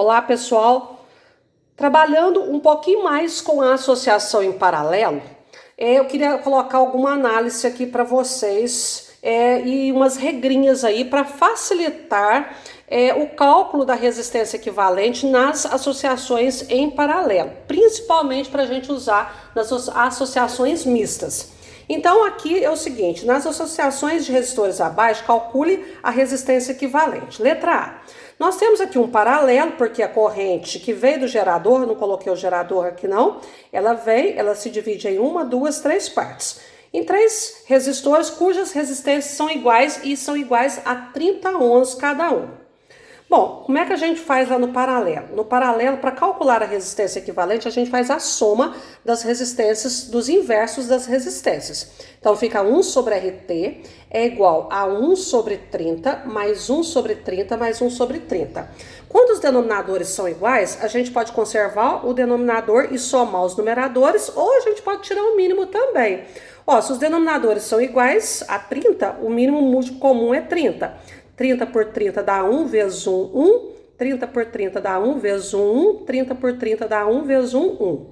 Olá, pessoal. Trabalhando um pouquinho mais com a associação em paralelo, eu queria colocar alguma análise aqui para vocês e umas regrinhas aí para facilitar o cálculo da resistência equivalente nas associações em paralelo, principalmente para a gente usar nas associações mistas. Então aqui é o seguinte, nas associações de resistores abaixo, calcule a resistência equivalente. Letra A. Nós temos aqui um paralelo, porque a corrente que veio do gerador, não coloquei o gerador aqui não, ela se divide em uma, duas, três partes. Em três resistores cujas resistências são iguais e são iguais a 30 ohms cada um. Bom, como é que a gente faz lá no paralelo? No paralelo, para calcular a resistência equivalente, a gente faz a soma das resistências, dos inversos das resistências. Então, fica 1 sobre RT é igual a 1 sobre 30 mais 1 sobre 30 mais 1 sobre 30. Quando os denominadores são iguais, a gente pode conservar o denominador e somar os numeradores, ou a gente pode tirar o mínimo também. Ó, se os denominadores são iguais a 30, o mínimo múltiplo comum é 30. 30 por 30 dá 1 vezes 1, 1. 30 por 30 dá 1 vezes 1, 1. 30 por 30 dá 1 vezes 1, 1.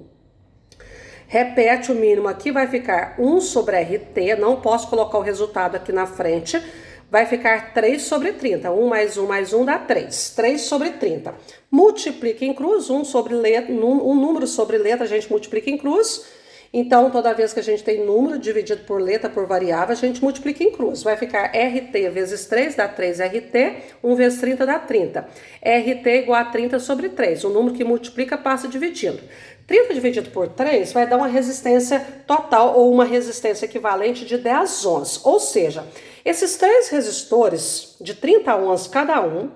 Repete o mínimo aqui, vai ficar 1 sobre RT, não posso colocar o resultado aqui na frente, vai ficar 3 sobre 30. 1 mais 1 mais 1 dá 3. 3 sobre 30. Multiplica em cruz, um número sobre letra a gente multiplica em cruz. Então, toda vez que a gente tem número dividido por letra, por variável, a gente multiplica em cruz. Vai ficar RT vezes 3 dá 3RT, 1 vezes 30 dá 30. RT igual a 30 sobre 3. O número que multiplica passa dividindo. 30 dividido por 3 vai dar uma resistência total ou uma resistência equivalente de 10 ohms. Ou seja, esses três resistores de 30 ohms cada um,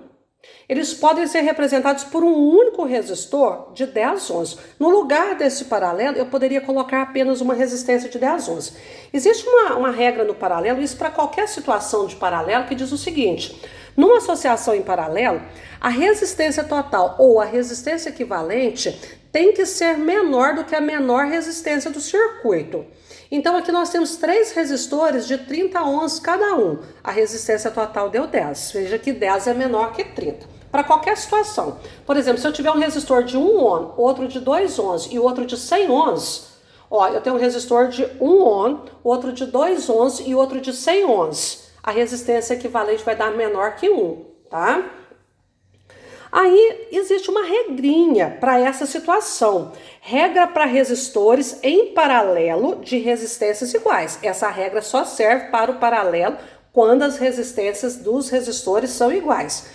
eles podem ser representados por um único resistor de 10 ohms. No lugar desse paralelo, eu poderia colocar apenas uma resistência de 10 ohms. Existe uma regra no paralelo, isso para qualquer situação de paralelo, que diz o seguinte: numa associação em paralelo, a resistência total ou a resistência equivalente tem que ser menor do que a menor resistência do circuito. Então aqui nós temos três resistores de 30 ohms cada um. A resistência total deu 10. Veja que 10 é menor que 30. Para qualquer situação. Por exemplo, se eu tiver um resistor de 1 ohm, outro de 2 ohms e outro de 100 ohms, ó, eu tenho um resistor de 1 ohm, outro de 2 ohms e outro de 100 ohms. A resistência equivalente vai dar menor que 1, tá? Aí existe uma regrinha para essa situação. Regra para resistores em paralelo de resistências iguais. Essa regra só serve para o paralelo quando as resistências dos resistores são iguais.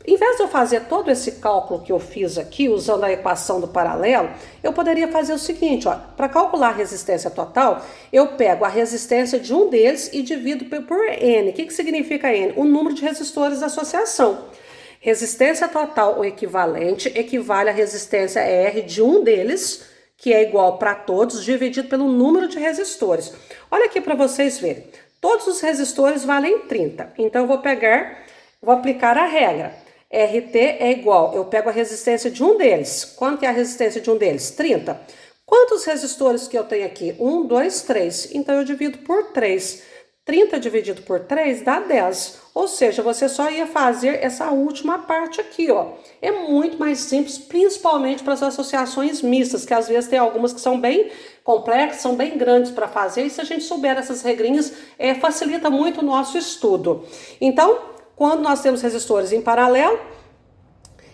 Em vez de eu fazer todo esse cálculo que eu fiz aqui, usando a equação do paralelo, eu poderia fazer o seguinte, ó, para calcular a resistência total, eu pego a resistência de um deles e divido por N. O que significa N? O número de resistores da associação. Resistência total ou equivalente equivale à resistência R de um deles, que é igual para todos, dividido pelo número de resistores. Olha aqui para vocês verem. Todos os resistores valem 30. Então, eu vou aplicar a regra. RT é igual, eu pego a resistência de um deles. Quanto que é a resistência de um deles? 30. Quantos resistores que eu tenho aqui? 1, 2, 3. Então, eu divido por 3. 30 dividido por 3 dá 10. Ou seja, você só ia fazer essa última parte aqui, ó. É muito mais simples, principalmente para as associações mistas, que às vezes tem algumas que são bem complexas, são bem grandes para fazer. E se a gente souber essas regrinhas, facilita muito o nosso estudo. Então, quando nós temos resistores em paralelo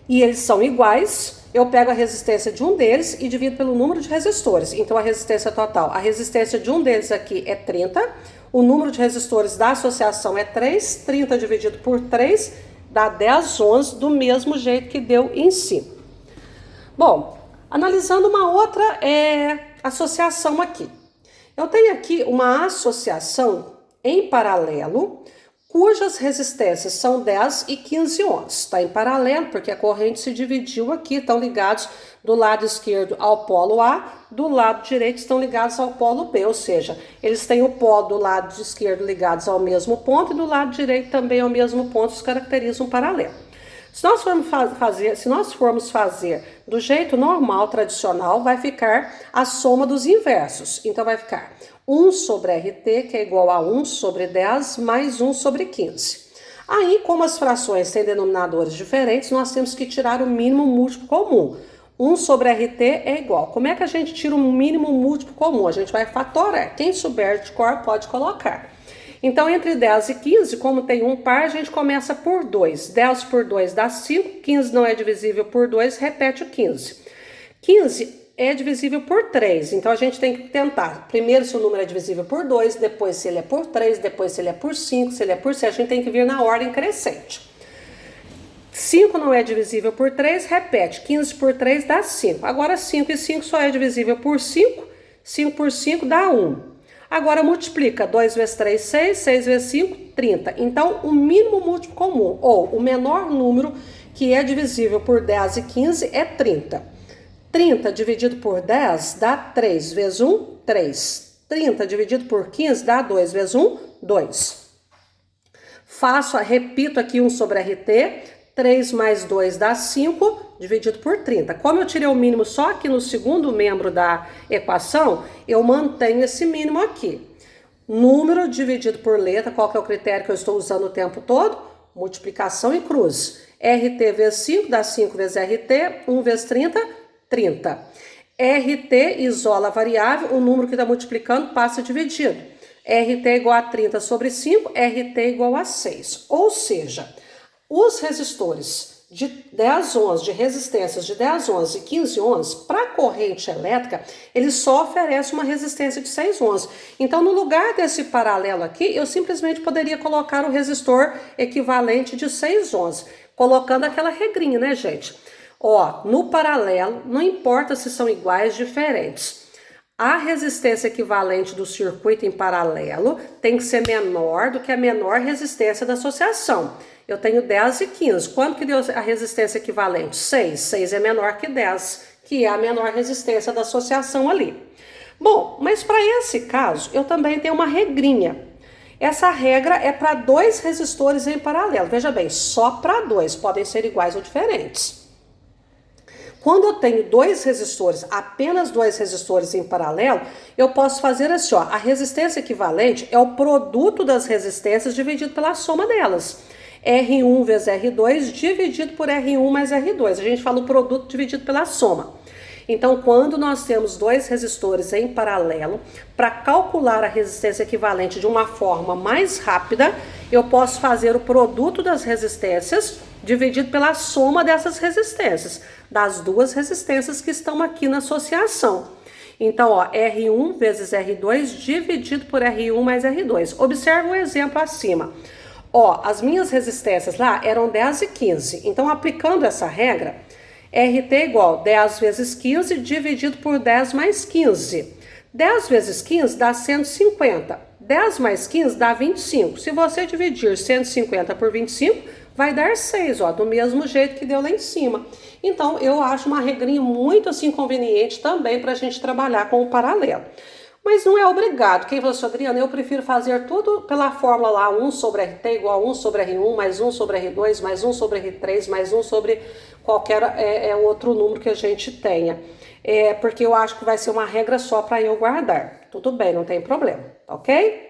e eles são iguais, eu pego a resistência de um deles e divido pelo número de resistores. Então, a resistência total, a resistência de um deles aqui é 30, o número de resistores da associação é 3, 30 dividido por 3 dá 10 ohms, do mesmo jeito que deu em si. Bom, analisando uma outra associação aqui. Eu tenho aqui uma associação em paralelo, cujas resistências são 10 e 15 ohms. Está em paralelo, porque a corrente se dividiu aqui, estão ligados do lado esquerdo ao polo A, do lado direito estão ligados ao polo B, ou seja, eles têm o polo do lado esquerdo ligados ao mesmo ponto e do lado direito também ao mesmo ponto, isso caracteriza um paralelo. Se nós formos fazer do jeito normal, tradicional, vai ficar a soma dos inversos. Então, vai ficar 1 sobre RT, que é igual a 1 sobre 10, mais 1 sobre 15. Aí, como as frações têm denominadores diferentes, nós temos que tirar o mínimo múltiplo comum. 1 sobre RT é igual. Como é que a gente tira o mínimo múltiplo comum? A gente vai fatorar. Quem souber de cor pode colocar. Então, entre 10 e 15, como tem um par, a gente começa por 2. 10 por 2 dá 5. 15 não é divisível por 2, repete o 15. 15 é divisível por 3, então a gente tem que tentar. Primeiro se o número é divisível por 2, depois se ele é por 3, depois se ele é por 5, se ele é por 7, a gente tem que vir na ordem crescente. 5 não é divisível por 3, repete. 15 por 3 dá 5. Agora 5 e 5 só é divisível por 5. 5 por 5 dá 1. Agora multiplica. 2 vezes 3, 6. 6 vezes 5, 30. Então, o mínimo múltiplo comum, ou o menor número que é divisível por 10 e 15 é 30. 30 dividido por 10 dá 3 vezes 1, 3. 30 dividido por 15 dá 2 vezes 1, 2. Repito aqui 1 sobre RT. 3 mais 2 dá 5, dividido por 30. Como eu tirei o mínimo só aqui no segundo membro da equação, eu mantenho esse mínimo aqui. Número dividido por letra, qual que é o critério que eu estou usando o tempo todo? Multiplicação e cruz. RT vezes 5 dá 5 vezes RT, 1 vezes 30, 30. RT isola a variável, o número que está multiplicando passa dividido. RT igual a 30 sobre 5, RT igual a 6. Ou seja, os resistores de 10 ohms, de resistências de 10 ohms e 15 ohms, para corrente elétrica, eles só oferecem uma resistência de 6 ohms. Então, no lugar desse paralelo aqui, eu simplesmente poderia colocar o resistor equivalente de 6 ohms, colocando aquela regrinha, né, gente? Ó, no paralelo, não importa se são iguais, diferentes. A resistência equivalente do circuito em paralelo tem que ser menor do que a menor resistência da associação. Eu tenho 10 e 15. Quanto que deu a resistência equivalente? 6. 6 é menor que 10, que é a menor resistência da associação ali. Bom, mas para esse caso, eu também tenho uma regrinha. Essa regra é para 2 resistores em paralelo. Veja bem, só para 2, podem ser iguais ou diferentes. Quando eu tenho 2 resistores, apenas 2 resistores em paralelo, eu posso fazer assim, ó, a resistência equivalente é o produto das resistências dividido pela soma delas. R1 vezes R2 dividido por R1 mais R2. A gente fala o produto dividido pela soma. Então, quando nós temos 2 resistores em paralelo, para calcular a resistência equivalente de uma forma mais rápida, eu posso fazer o produto das resistências dividido pela soma dessas resistências, das 2 resistências que estão aqui na associação. Então, ó, R1 vezes R2 dividido por R1 mais R2. Observe o exemplo acima. Ó, as minhas resistências lá eram 10 e 15. Então, aplicando essa regra, RT igual 10 vezes 15 dividido por 10 mais 15. 10 vezes 15 dá 150. 10 mais 15 dá 25. Se você dividir 150 por 25, vai dar 6, ó, do mesmo jeito que deu lá em cima. Então, eu acho uma regrinha muito assim conveniente também para a gente trabalhar com o paralelo. Mas não é obrigado. Quem falou assim, Adriana, eu prefiro fazer tudo pela fórmula lá, 1 sobre RT igual a 1 sobre R1, mais 1 sobre R2, mais 1 sobre R3, mais 1 sobre qualquer outro número que a gente tenha. Porque eu acho que vai ser uma regra só para eu guardar. Tudo bem, não tem problema, ok?